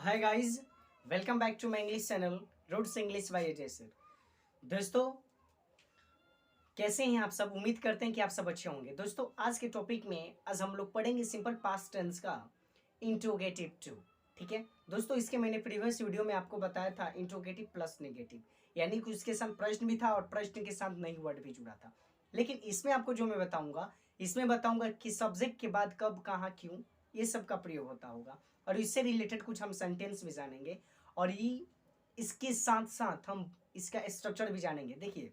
Hi guys, welcome back to my English channel roots English by Ajay sir. दोस्तों, कैसे हैं आप सब? उम्मीद करते हैं कि आप सब अच्छे होंगे। दोस्तों, आज के टॉपिक में आज हम लोग पढ़ेंगे सिंपल पास्ट टेंस का इंट्रोगेटिव टू। ठीक है दोस्तों, इसके मैंने प्रीवियस वीडियो में आपको बताया था इंट्रोगेटिव प्लस नेगेटिव, यानी कि उसके साथ प्रश्न भी था और प्रश्न के साथ नई वर्ड भी जुड़ा था। लेकिन इसमें आपको जो मैं बताऊंगा, इसमें बताऊंगा कि सब्जेक्ट के बाद कब, कहाँ, क्यों, ये सब का प्रयोग होता होगा और इससे रिलेटेड कुछ हम सेंटेंस भी जानेंगे और ये इसके साथ साथ हम इसका स्ट्रक्चर भी जानेंगे। देखिए,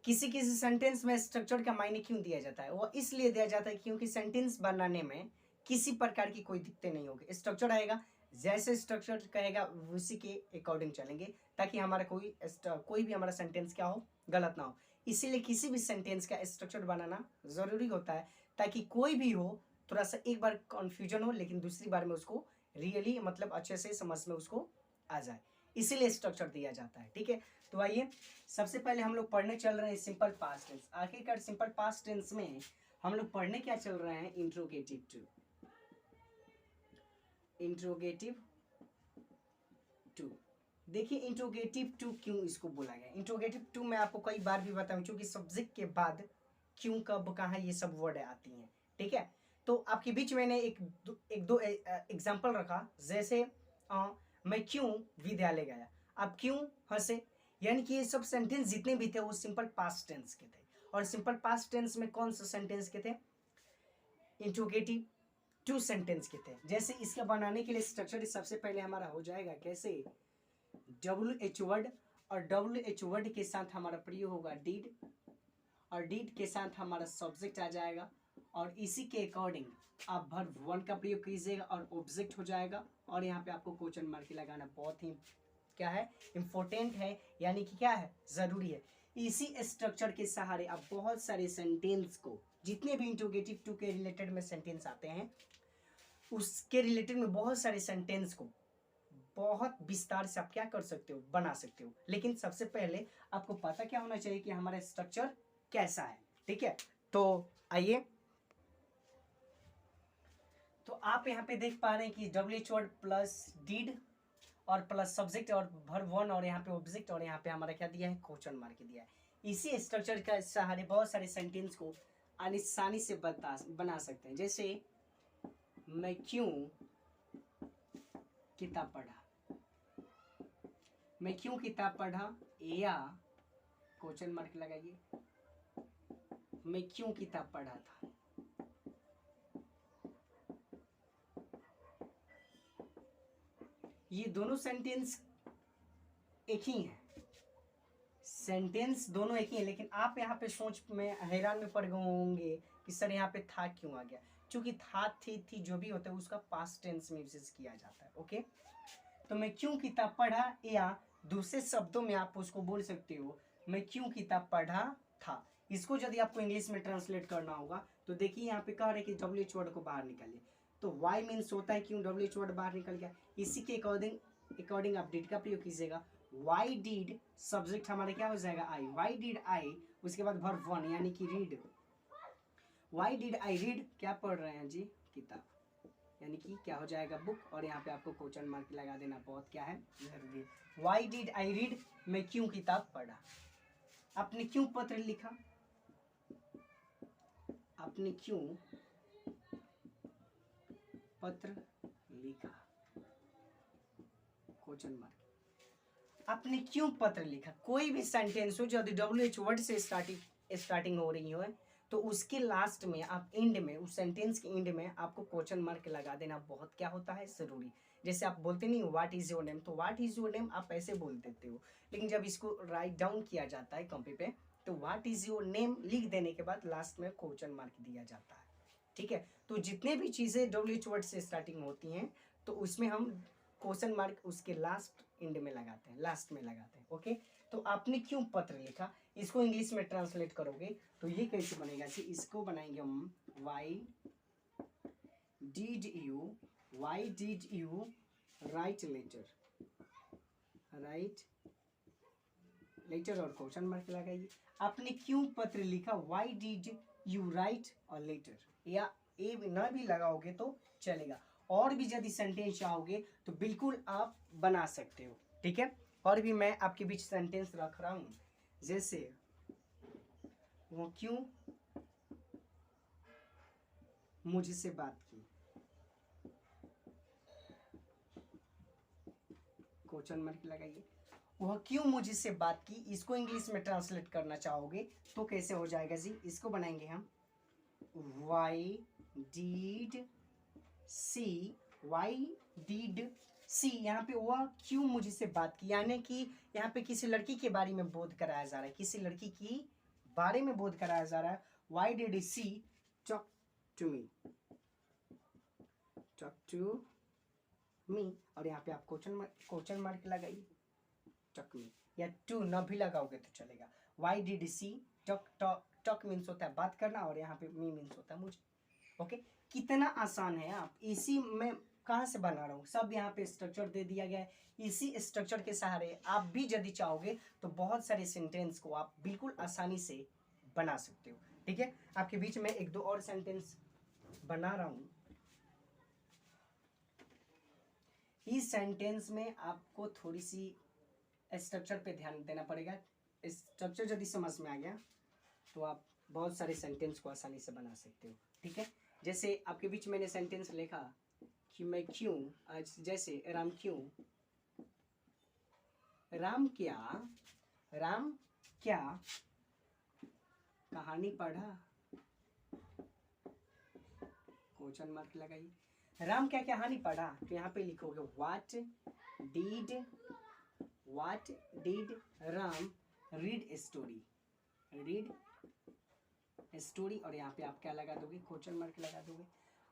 किसी किसी सेंटेंस में स्ट्रक्चर का मायने क्यों दिया जाता है? वो इसलिए दिया जाता है क्योंकि सेंटेंस बनाने में किसी प्रकार की कोई दिक्कतें नहीं होगी। स्ट्रक्चर आएगा, जैसे स्ट्रक्चर कहेगा उसी के अकॉर्डिंग चलेंगे, ताकि हमारा कोई भी हमारा सेंटेंस क्या हो, गलत ना हो। इसीलिए किसी भी सेंटेंस का स्ट्रक्चर बनाना जरूरी होता है, ताकि कोई भी हो थोड़ा सा एक बार कंफ्यूजन हो, लेकिन दूसरी बार में उसको रियली मतलब अच्छे से समझ में उसको आ जाए, इसीलिए स्ट्रक्चर दिया जाता है। ठीक है, तो आइए सबसे पहले हम लोग पढ़ने चल रहे हैं सिंपल पास्ट टेंस। आखिरकार सिंपल पास्ट टेंस में हम लोग पढ़ने क्या चल रहे हैं? Interrogative two. इंट्रोगेटिव टू, देखिए इंट्रोगेटिव टू क्यों इसको बोला गया। इंट्रोगेटिव टू मैं आपको कई बार भी बताऊं, क्योंकि सब्जेक्ट के बाद क्यों, कब, कहाँ, ये सब वर्ड आती हैं। ठीक है, तो आपके बीच मैंने एक दो एग्जाम्पल रखा, जैसे मैं क्यों विद्यालय गया। आप क्यों हंसे, यानी कि ये सब सेंटेंस जितने भी थे वो सिंपल पास्ट टेंस के थे। और सिंपल पास्ट टेंस में कौन सा सेंटेंस के थे? इंट्रोगेटिव टू सेंटेंस के थे। जैसे इसका बनाने के लिए स्ट्रक्चर सबसे पहले हमारा हो जाएगा कैसे? WH वर्ड, और WH वर्ड के साथ हमारा प्रयोग होगा डिड, और डिड के साथ हमारा सब्जेक्ट आ जाएगा, और इसी के अकॉर्डिंग आप वर्ब वन का प्रयोग कीजिएगा और ऑब्जेक्ट हो जाएगा। और यहाँ पे आपको क्वेश्चन मार्क लगाना बहुत ही क्या है, इंपॉर्टेंट है, यानी कि क्या है, जरूरी है। इसी स्ट्रक्चर के सहारे आप बहुत सारे सेंटेंस को, जितने भी इंट्रोगेटिव टू के रिलेटेड में सेंटेंस आते हैं, उसके रिलेटेड में बहुत सारे सेंटेंस को बहुत विस्तार से आप क्या कर सकते हो, बना सकते हो। लेकिन सबसे पहले आपको पता क्या होना चाहिए कि हमारा स्ट्रक्चर कैसा है। ठीक है, तो आइए, तो आप यहाँ पे देख पा रहे हैं कि WH वर्ड प्लस डिड और प्लस सब्जेक्ट और वर्ब वन, और यहाँ पे ऑब्जेक्ट, और यहाँ पे हमारा क्या दिया है, क्वेश्चन मार्क दिया है। इसी स्ट्रक्चर का सहारे बहुत सारे सेंटेंस को आसानी से बना सकते हैं। जैसे मैं क्यों किताब पढ़ा, मैं क्यों किताब पढ़ा, या क्वेश्चन मार्क लगाइए, मैं क्यों किताब पढ़ा था। ये दोनों सेंटेंस एक ही हैं, सेंटेंस दोनों एक ही है, लेकिन आप यहाँ पे सोच में हैरान में पड़ गए होंगे कि सर यहाँ पे था क्यों आ गया। क्योंकि था, थी जो भी होता है उसका पास्ट टेंस में यूज किया जाता है। ओके, तो मैं क्यों किताब पढ़ा, या दूसरे शब्दों में आप उसको बोल सकते हो मैं क्यों किताब पढ़ा था। इसको यदि आपको इंग्लिश में ट्रांसलेट करना होगा तो देखिए यहाँ पे कह रहे कि WH वर्ड को बाहर निकालिए, तो वाई मीन्स होता है क्यों, WH वर्ड बाहर निकल गया। इसी के अकॉर्डिंग आप डिड का प्रयोग कीजिएगा। वाई डिड सब्जेक्ट हमारा क्या हो जाएगा, आई। वाई डिड आई, उसके बाद वर्ब वन यानी कि read. Why did I read, क्या पढ़ रहे हैं जी, किताब, यानी कि क्या हो जाएगा, बुक। और यहाँ पे आपको क्वेश्चन मार्क लगा देना बहुत क्या है, जरूरी है। वाई डिड आई रीड, मैं क्यों किताब पढ़ा। आपने क्यों पत्र लिखा, आपने क्यों पत्र लिखा, क्वेश्चन मार्क। आपने क्यों पत्र लिखा। कोई भी सेंटेंस हो यदि WH वर्ड से स्टार्टिंग हो रही हो, तो उसके लास्ट में आप एंड में, उस सेंटेंस के एंड में आपको क्वेश्चन मार्क लगा देना बहुत क्या होता है, जरूरी। जैसे आप बोलते नहीं व्हाट इज योर नेम, तो व्हाट इज योर नेम आप ऐसे बोल देते हो, लेकिन जब इसको राइट डाउन किया जाता है कॉपी पे, तो व्हाट इज योर नेम लिख देने के बाद लास्ट में क्वेश्चन मार्क दिया जाता है। ठीक है, तो जितने भी चीजें WH वर्ड से स्टार्टिंग होती हैं, तो उसमें हम क्वेश्चन मार्क उसके लास्ट एंड में लगाते हैं, लास्ट में लगाते हैं। ओके, तो आपने क्यों पत्र लिखा, इसको इंग्लिश में ट्रांसलेट करोगे तो ये कैसे बनेगा जी, इसको बनाएंगे हम why did you write letter और क्वेश्चन मार्क लगाइए। आपने क्यों पत्र लिखा, वाई डिड यू राइट और लेटर, या ए ना भी लगाओगे तो चलेगा। और भी यदि सेंटेंस चाहोगे तो बिल्कुल आप बना सकते हो, ठीक है। और भी मैं आपके बीच सेंटेंस रख रहा हूँ, जैसे वो क्यों मुझसे बात की, क्वेश्चन मार्क लगाइए। वह क्यों मुझसे बात की, इसको इंग्लिश में ट्रांसलेट करना चाहोगे तो कैसे हो जाएगा जी, इसको बनाएंगे हम वाई डीड सी, वाई डीड सी, यहाँ पे वह क्यों मुझसे बात की, यानी कि यहाँ पे किसी लड़की के बारे में बोध कराया जा रहा है, किसी लड़की की बारे में बोध कराया जा रहा है। Why did she talk to me, talk to me, और यहाँ पे आप क्वेश्चन मार्क लगाइए, टॉक मी, या टू न भी लगाओगे तो चलेगा। Why did she talk, talk means होता है बात करना, और यहाँ पे मी मीन्स होता है मुझे। ओके, कितना आसान है। आप इसी में कहाँ से बना रहा हूँ, सब यहाँ पे स्ट्रक्चर दे दिया गया है। इसी स्ट्रक्चर के सहारे आप भी यदि चाहोगे तो बहुत सारे सेंटेंस को आप बिल्कुल आसानी से बना सकते हो, ठीक है। आपके बीच में एक दो और सेंटेंस बना रहा हूँ। इस सेंटेंस में आपको थोड़ी सी स्ट्रक्चर पे ध्यान देना पड़ेगा। स्ट्रक्चर यदि समझ में आ गया तो आप बहुत सारे सेंटेंस को आसानी से बना सकते हो, ठीक है। जैसे आपके बीच मैंने सेंटेंस लिखा कि मैं क्यों, आज जैसे राम क्यों, राम क्या कहानी पढ़ा, क्वेश्चन मार्क लगाइए। राम क्या कहानी पढ़ा, तो यहाँ पे लिखोगे what did Ram read story, और यहाँ पे आप क्या लगा दोगे, क्वेश्चन मार्क लगा दोगे।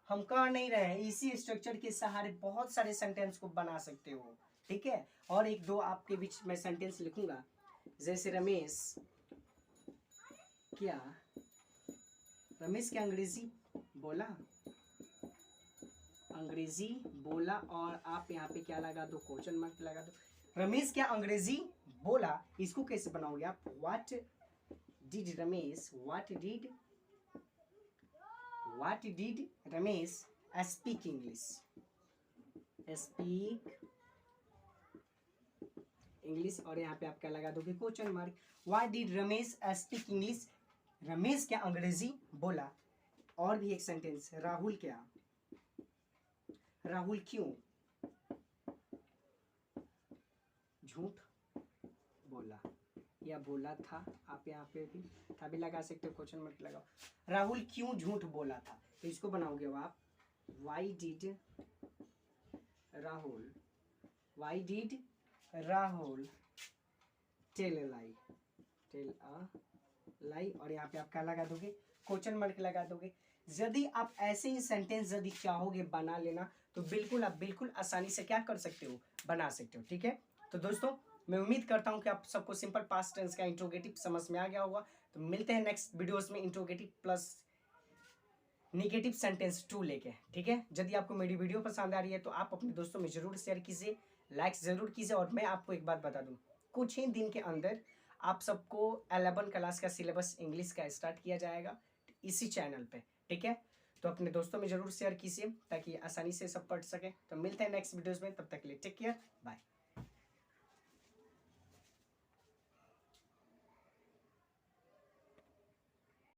हम कह नहीं रहे हैं, इसी स्ट्रक्चर के सहारे बहुत सारे सेंटेंस को बना सकते हो, ठीक है। और एक दो आपके बीच में सेंटेंस लिखूंगा, जैसे रमेश क्या अंग्रेजी बोला, और आप यहाँ पे क्या लगा दो, क्वेश्चन मार्क लगा दो। रमेश क्या अंग्रेजी बोला, इसको कैसे बनाओगे आप, what did Ramesh speak English, और यहाँ पे आप क्या लगा दोगे, question mark. What did Ramesh speak English, Ramesh क्या अंग्रेजी बोला। और भी एक सेंटेंस, राहुल क्यों झूठ बोला, या बोला था, आप यहाँ पे भी था भी लगा सकते हो, क्वेश्चन मार्क लगाओ। राहुल क्यों झूठ बोला था, तो इसको बनाओगे आप why did Rahul tell a lie, और यहाँ पे आप क्या लगा दोगे, क्वेश्चन मार्क लगा दोगे। यदि आप ऐसे ही सेंटेंस यदि चाहोगे बना लेना तो बिल्कुल आप बिल्कुल आसानी से क्या कर सकते हो, बना सकते हो, ठीक है। तो दोस्तों मैं उम्मीद करता हूँ कि आप सबको सिंपल पास्ट टेंस का इंट्रोगेटिव समझ में आ गया होगा। तो मिलते हैं नेक्स्ट वीडियोस में इंट्रोगेटिव प्लस निगेटिव सेंटेंस 2 लेके, ठीक है। यदि आपको मेरी वीडियो पसंद आ रही है तो आप अपने दोस्तों में जरूर शेयर कीजिए, लाइक जरूर कीजिए। और मैं आपको एक बात बता दूं, कुछ ही दिन के अंदर आप सबको 11 क्लास का सिलेबस इंग्लिश का स्टार्ट किया जाएगा इसी चैनल पे, ठीक है। तो अपने दोस्तों में जरूर शेयर कीजिए ताकि आसानी से सब पढ़ सके। तो मिलते हैं नेक्स्ट वीडियोस में, तब तक के लिए टेक केयर, बाय।